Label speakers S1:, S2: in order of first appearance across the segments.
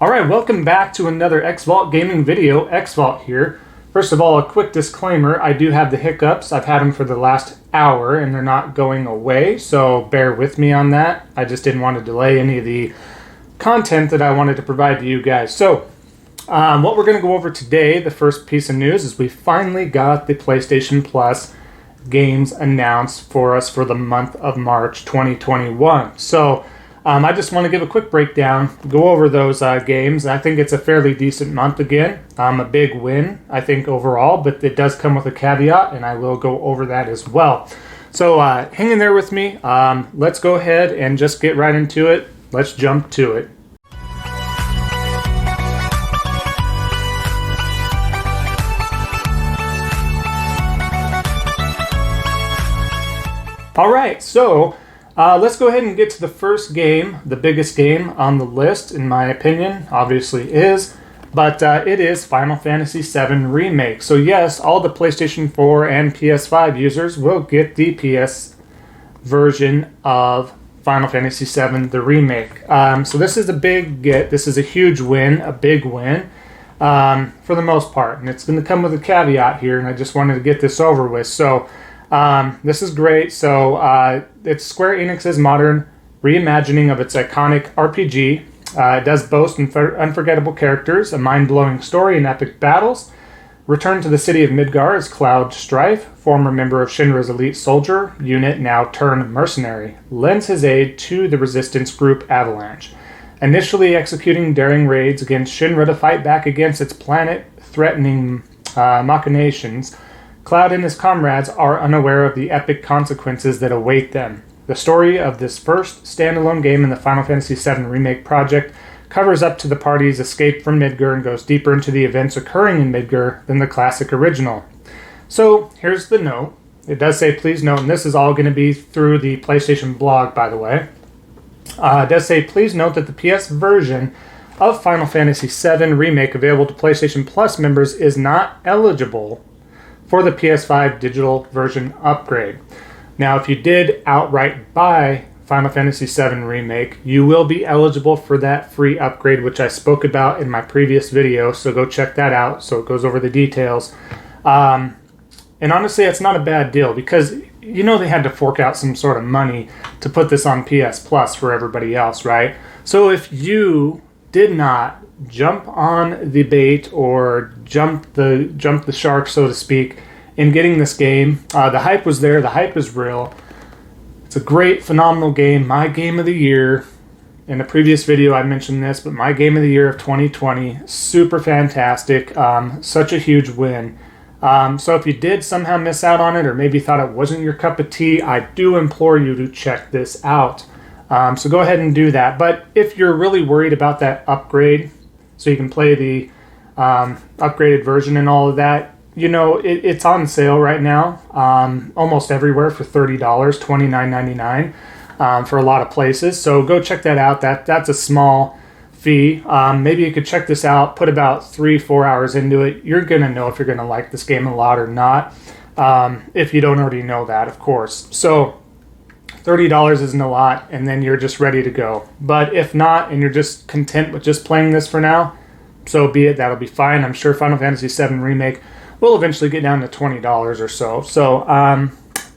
S1: Alright, welcome back to another Xvault gaming video. Xvault here. First of all, a quick disclaimer, I do have the hiccups. I've had them for the last hour and they're not going away, so bear with me on that. I just didn't want to delay any of the content that I wanted to provide to you guys. So, what we're going to go over today, the first piece of news, is we finally got the PlayStation Plus games announced for us for the month of March 2021. So, I just want to give a quick breakdown, go over those games. I think it's a fairly decent month again. A big win, I think, overall, but it does come with a caveat, and I will go over that as well. So hang in there with me. Let's go ahead and just get right into it. Let's jump to it. All right, so let's go ahead and get to the first game, the biggest game on the list, in my opinion, obviously is, but it is Final Fantasy VII Remake. So yes, all the PlayStation 4 and PS5 users will get the PS version of Final Fantasy VII, the remake. So this is a big get, this is a huge win, a big win, for the most part, and it's going to come with a caveat here, and I just wanted to get this over with. So this is great. So it's Square Enix's modern reimagining of its iconic RPG. It does boast unforgettable characters, a mind-blowing story, and epic battles. Return to the city of Midgar as Cloud Strife, former member of Shinra's elite soldier unit, now turned mercenary, lends his aid to the resistance group Avalanche, initially executing daring raids against Shinra to fight back against its planet-threatening machinations. Cloud and his comrades are unaware of the epic consequences that await them. The story of this first standalone game in the Final Fantasy VII Remake project covers up to the party's escape from Midgar and goes deeper into the events occurring in Midgar than the classic original. So, here's the note. It does say, please note, and this is all going to be through the PlayStation blog, by the way. It does say, please note that the PS version of Final Fantasy VII Remake available to PlayStation Plus members is not eligible for the PS5 digital version upgrade. Now, if you did outright buy Final Fantasy VII Remake, you will be eligible for that free upgrade, which I spoke about in my previous video, so go check that out. So it goes over the details. And honestly, it's not a bad deal, because you know they had to fork out some sort of money to put this on PS Plus for everybody else, right? So if you did not jump on the bait or jump the shark, so to speak, in getting this game, the hype was there. The hype is real. It's a great, phenomenal game. My game of the year. In a previous video, I mentioned this, but my game of the year of 2020. Super fantastic. Such a huge win. So if you did somehow miss out on it, or maybe thought it wasn't your cup of tea, I do implore you to check this out. So go ahead and do that. But if you're really worried about that upgrade, so you can play the upgraded version and all of that, you know, it's on sale right now, almost everywhere for $30, $29.99 for a lot of places. So go check that out. That's a small fee. Maybe you could check this out, put about 3-4 hours into it. You're going to know if you're going to like this game a lot or not, if you don't already know that, of course. So $30 isn't a lot, and then you're just ready to go. But if not, and you're just content with just playing this for now, so be it. That'll be fine. I'm sure Final Fantasy VII Remake will eventually get down to $20 or so. So,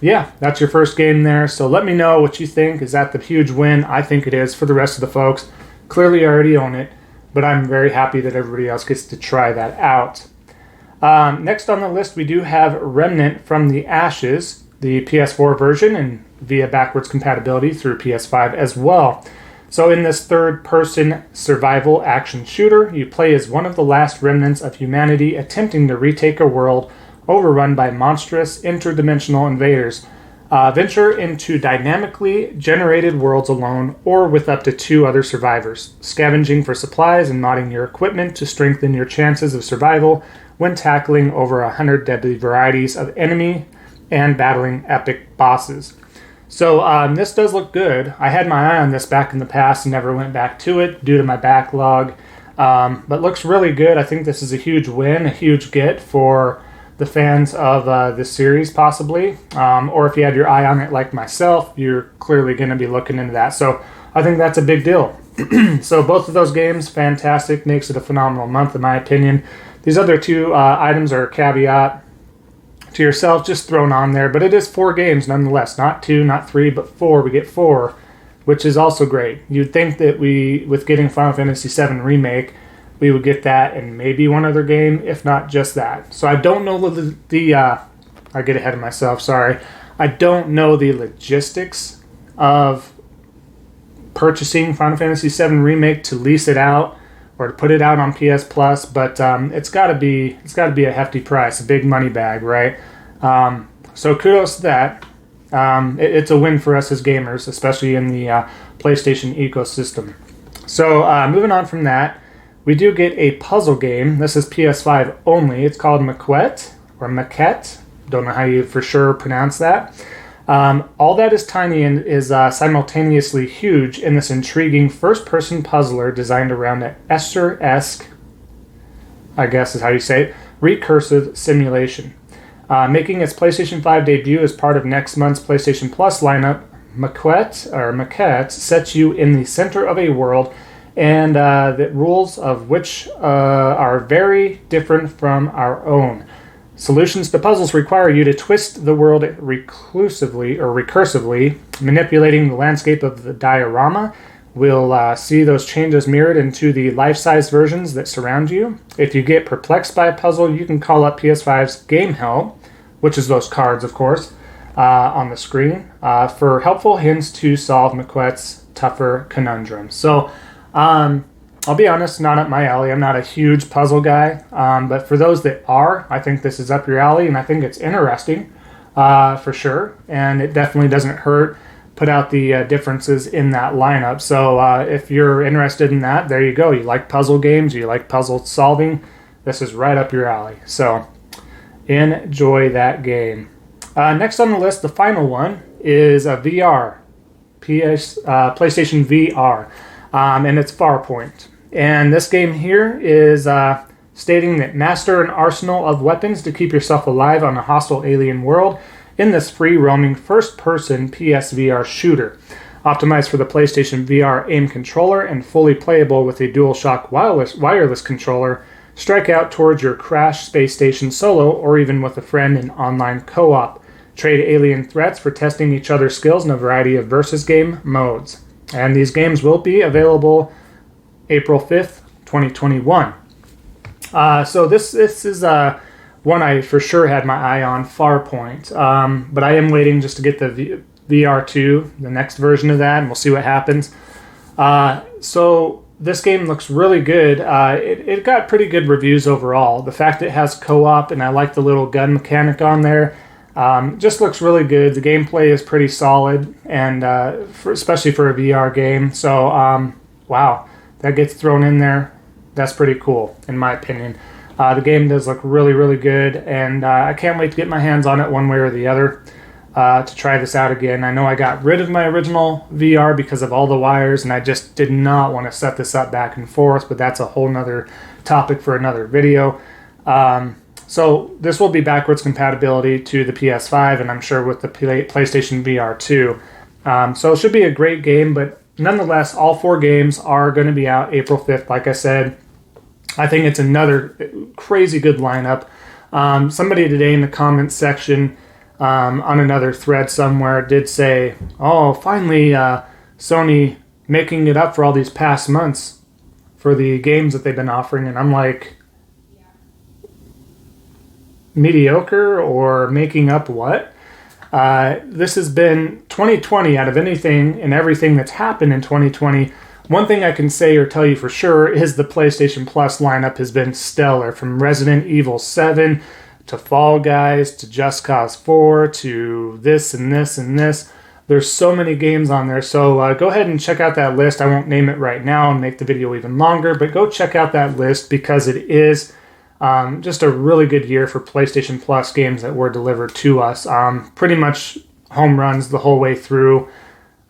S1: yeah, that's your first game there. So let me know what you think. Is that the huge win? I think it is for the rest of the folks. Clearly, I already own it, but I'm very happy that everybody else gets to try that out. Next on the list, we do have Remnant from the Ashes, the PS4 version, and via backwards compatibility through PS5 as well. So in this third-person survival action shooter, you play as one of the last remnants of humanity attempting to retake a world overrun by monstrous interdimensional invaders. Venture into dynamically generated worlds alone or with up to 2 other survivors, scavenging for supplies and modding your equipment to strengthen your chances of survival when tackling over 100 deadly varieties of enemy and battling epic bosses. So this does look good. I had my eye on this back in the past and never went back to it due to my backlog. But looks really good. I think this is a huge win, a huge get for the fans of this series possibly. Or if you had your eye on it like myself, you're clearly going to be looking into that. So I think that's a big deal. So both of those games, fantastic, makes it a phenomenal month in my opinion. These other two items are a caveat to yourself, just thrown on there, but it is 4 games nonetheless, not 2, not 3, but 4. We get 4, which is also great. You'd think that with getting Final Fantasy VII Remake, we would get that and maybe one other game, if not just that. So I don't know I get ahead of myself, sorry. I don't know the logistics of purchasing Final Fantasy VII Remake to lease it out or to put it out on PS Plus, but it's got to be a hefty price, a big money bag, right? So kudos to that. It's a win for us as gamers, especially in the PlayStation ecosystem. So moving on from that, we do get a puzzle game. This is PS5 only. It's called Makut or Makut. Don't know how you for sure pronounce that. All that is tiny and is simultaneously huge in this intriguing first-person puzzler designed around an Esther-esque, I guess is how you say it, recursive simulation. Making its PlayStation 5 debut as part of next month's PlayStation Plus lineup, Makut sets you in the center of a world and the rules of which are very different from our own. Solutions to puzzles require you to twist the world recursively, manipulating the landscape of the diorama. We'll see those changes mirrored into the life-size versions that surround you. If you get perplexed by a puzzle, you can call up PS5's Game Help, which is those cards, of course, on the screen, for helpful hints to solve Makut's tougher conundrums. So, I'll be honest, not up my alley. I'm not a huge puzzle guy, but for those that are, I think this is up your alley, and I think it's interesting, for sure, and it definitely doesn't hurt. Put out the differences in that lineup. So if you're interested in that, there you go. You like puzzle games, you like puzzle solving, this is right up your alley. So enjoy that game. Next on the list, the final one, is a VR, PlayStation VR, and it's Farpoint. And this game here is stating that master an arsenal of weapons to keep yourself alive on a hostile alien world in this free-roaming first-person PSVR shooter. Optimized for the PlayStation VR aim controller and fully playable with a DualShock wireless controller, strike out towards your crashed space station solo or even with a friend in online co-op. Trade alien threats for testing each other's skills in a variety of versus game modes. And these games will be available April 5th, 2021. So this is one I for sure had my eye on, Farpoint. But I am waiting just to get the VR2, the next version of that, and we'll see what happens. So this game looks really good. It got pretty good reviews overall. The fact that it has co-op, and I like the little gun mechanic on there, just looks really good. The gameplay is pretty solid, and especially for a VR game. So, wow. That gets thrown in there. That's pretty cool, in my opinion. The game does look really, really good, and I can't wait to get my hands on it one way or the other to try this out again. I know I got rid of my original VR because of all the wires, and I just did not want to set this up back and forth, but that's a whole nother topic for another video. So this will be backwards compatibility to the PS5, and I'm sure with the PlayStation VR too. So it should be a great game, but nonetheless, all 4 games are going to be out April 5th, like I said. I think it's another crazy good lineup. Somebody today in the comments section on another thread somewhere did say, oh, finally Sony making it up for all these past months for the games that they've been offering. And I'm like, mediocre or making up what? This has been 2020 out of anything and everything that's happened in 2020. One thing I can say or tell you for sure is the PlayStation Plus lineup has been stellar, from Resident Evil 7 to Fall Guys to Just Cause 4 to this and this and this. There's so many games on there, so go ahead and check out that list. I won't name it right now and make the video even longer, but go check out that list because it is just a really good year for PlayStation Plus games that were delivered to us. Pretty much home runs the whole way through.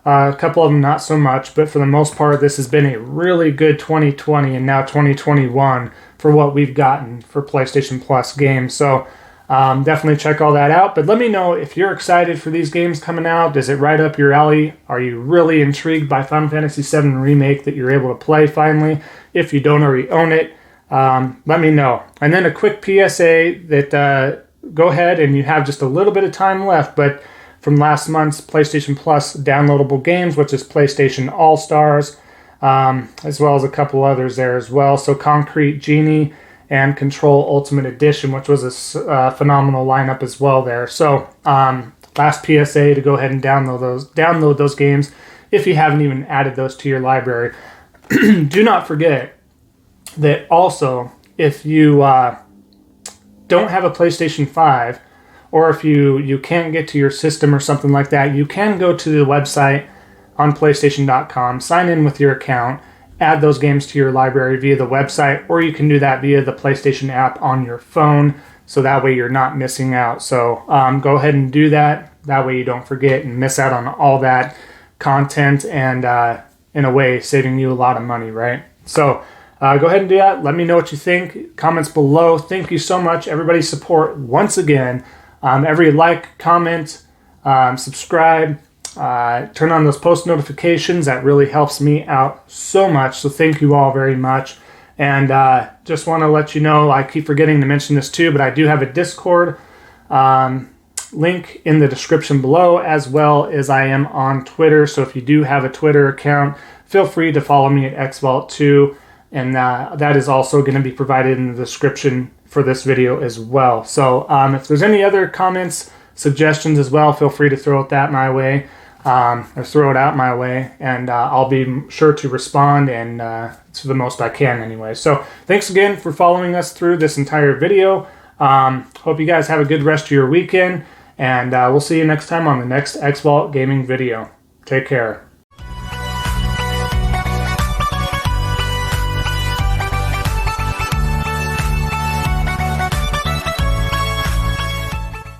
S1: A couple of them not so much, but for the most part, this has been a really good 2020 and now 2021 for what we've gotten for PlayStation Plus games. So Definitely check all that out. But let me know if you're excited for these games coming out. Is it right up your alley? Are you really intrigued by Final Fantasy VII Remake that you're able to play finally? If you don't already own it, let me know. And then a quick PSA that go ahead, and you have just a little bit of time left, but from last month's PlayStation Plus downloadable games, which is PlayStation All-Stars, as well as a couple others there as well. So Concrete Genie and Control Ultimate Edition, which was a phenomenal lineup as well there. So last PSA to go ahead and download those games if you haven't even added those to your library. Do not forget that also, if you don't have a PlayStation 5, or if you can't get to your system or something like that, you can go to the website on PlayStation.com, sign in with your account, add those games to your library via the website, or you can do that via the PlayStation app on your phone, so that way you're not missing out. So go ahead and do that. That way you don't forget and miss out on all that content, and in a way saving you a lot of money, right? So go ahead and do that. Let me know what you think. Comments below. Thank you so much. Everybody's support once again. Every like, comment, subscribe, turn on those post notifications. That really helps me out so much. So thank you all very much. And just want to let you know, I keep forgetting to mention this too, but I do have a Discord link in the description below, as well as I am on Twitter. So if you do have a Twitter account, feel free to follow me at Xvault too. And that is also going to be provided in the description for this video as well. So if there's any other comments, suggestions as well, feel free to throw that my way, or throw it out my way, and I'll be sure to respond, and to the most I can anyway. So thanks again for following us through this entire video. Hope you guys have a good rest of your weekend, and we'll see you next time on the next Xvault gaming video. Take care.